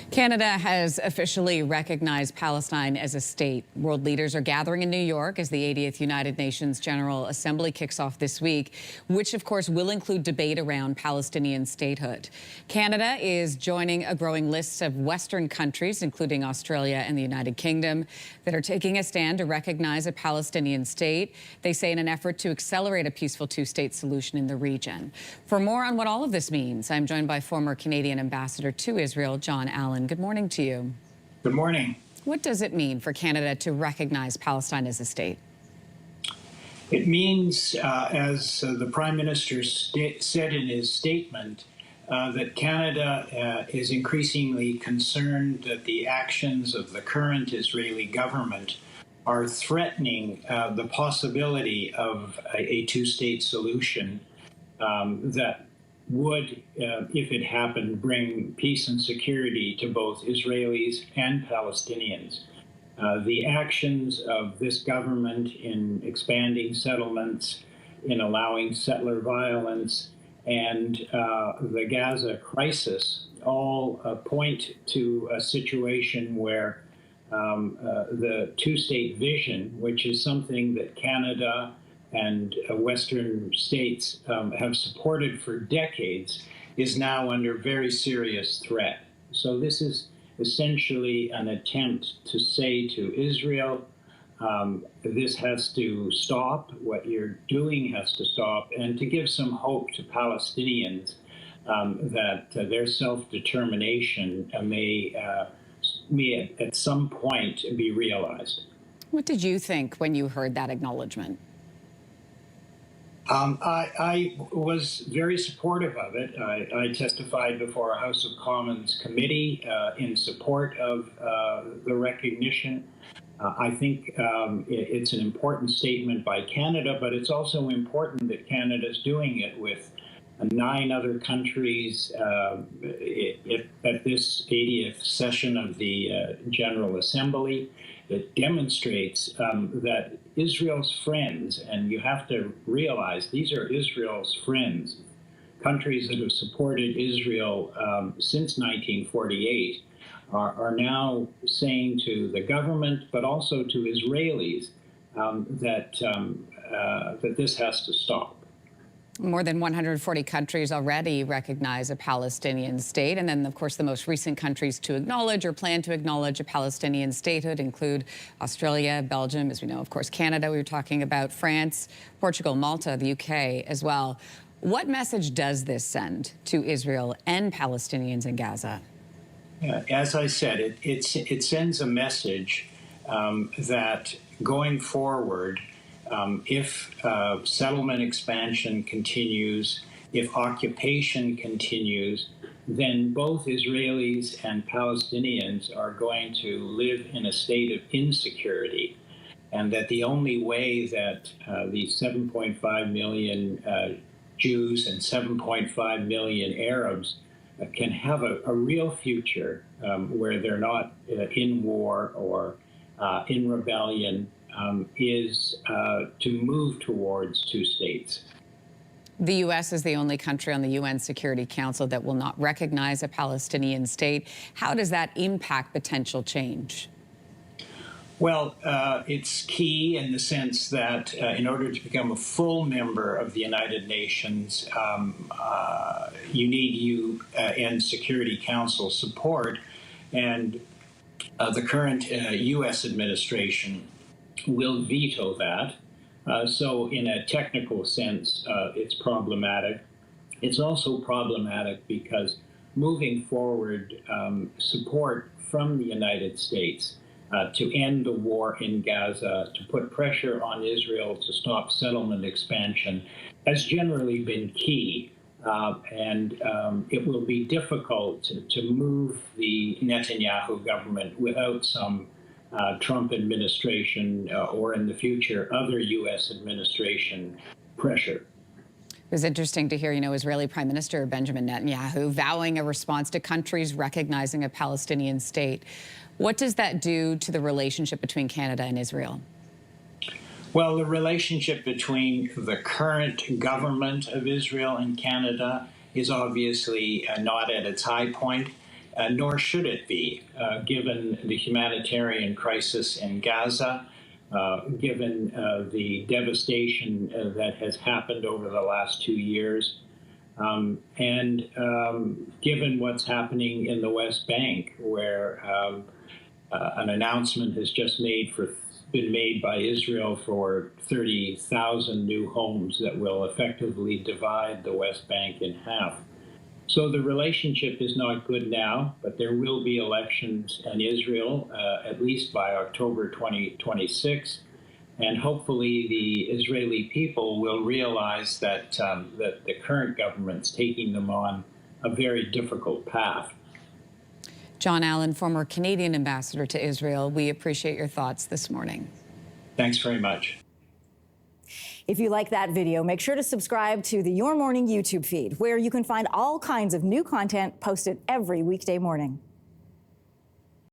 Canada has officially recognized Palestine as a state. World leaders are gathering in New York as the 80th United Nations General Assembly kicks off this week, which of course will include debate around Palestinian statehood. Canada is joining a growing list of Western countries, including Australia and the United Kingdom, that are taking a stand to recognize a Palestinian state, they say in an effort to accelerate a peaceful two-state solution in the region. For more on what all of this means, I'm joined by former Canadian ambassador to Israel, John Allen. Good morning to you. Good morning. What does it mean for Canada to recognize Palestine as a state? It means, as the Prime Minister said in his statement, that Canada is increasingly concerned that the actions of the current Israeli government are threatening the possibility of a two-state solution that would, if it happened, bring peace and security to both Israelis and Palestinians. The actions of this government in expanding settlements, in allowing settler violence, and the Gaza crisis all point to a situation where the two-state vision, which is something that Canada and Western states have supported for decades, is now under very serious threat. So this is essentially an attempt to say to Israel, this has to stop, what you're doing has to stop, and to give some hope to Palestinians that their self-determination may at some point be realized. What did you think when you heard that acknowledgement? I was very supportive of it. I testified before a House of Commons committee in support of the recognition. I think it's an important statement by Canada, but it's also important that Canada's doing it with 9 other countries at this 80th session of the General Assembly. It demonstrates that Israel's friends, and you have to realize these are Israel's friends, countries that have supported Israel since 1948, are now saying to the government, but also to Israelis, that this has to stop. More than 140 countries already recognize a Palestinian state. And then, of course, the most recent countries to acknowledge or plan to acknowledge a Palestinian statehood include Australia, Belgium, as we know, of course, Canada, we were talking about, France, Portugal, Malta, the UK as well. What message does this send to Israel and Palestinians in Gaza? As I said, it sends a message that going forward, if settlement expansion continues, if occupation continues, then both Israelis and Palestinians are going to live in a state of insecurity, and that the only way that these 7.5 million Jews and 7.5 million Arabs can have a real future where they're not in war or in rebellion is to move towards two states. The U.S. is the only country on the UN Security Council that will not recognize a Palestinian state. How does that impact potential change? Well, it's key in the sense that in order to become a full member of the United Nations, you need UN Security Council support, and the current U.S. administration will veto that. So in a technical sense, it's problematic. It's also problematic because moving forward, support from the United States to end the war in Gaza, to put pressure on Israel to stop settlement expansion, has generally been key. And it will be difficult to move the Netanyahu government without some Trump administration or in the future other U.S. administration pressure. It was interesting to hear, Israeli Prime Minister Benjamin Netanyahu vowing a response to countries recognizing a Palestinian state. What does that do to the relationship between Canada and Israel? Well, the relationship between the current government of Israel and Canada is obviously not at its high point. nor should it be, given the humanitarian crisis in Gaza, given the devastation that has happened over the last 2 years, and given what's happening in the West Bank, where an announcement has just been made by Israel for 30,000 new homes that will effectively divide the West Bank in half. So the relationship is not good now, but there will be elections in Israel, at least by October 2026. And hopefully the Israeli people will realize that, that the current government's taking them on a very difficult path. John Allen, former Canadian ambassador to Israel, we appreciate your thoughts this morning. Thanks very much. If you like that video, make sure to subscribe to the Your Morning YouTube feed, where you can find all kinds of new content posted every weekday morning.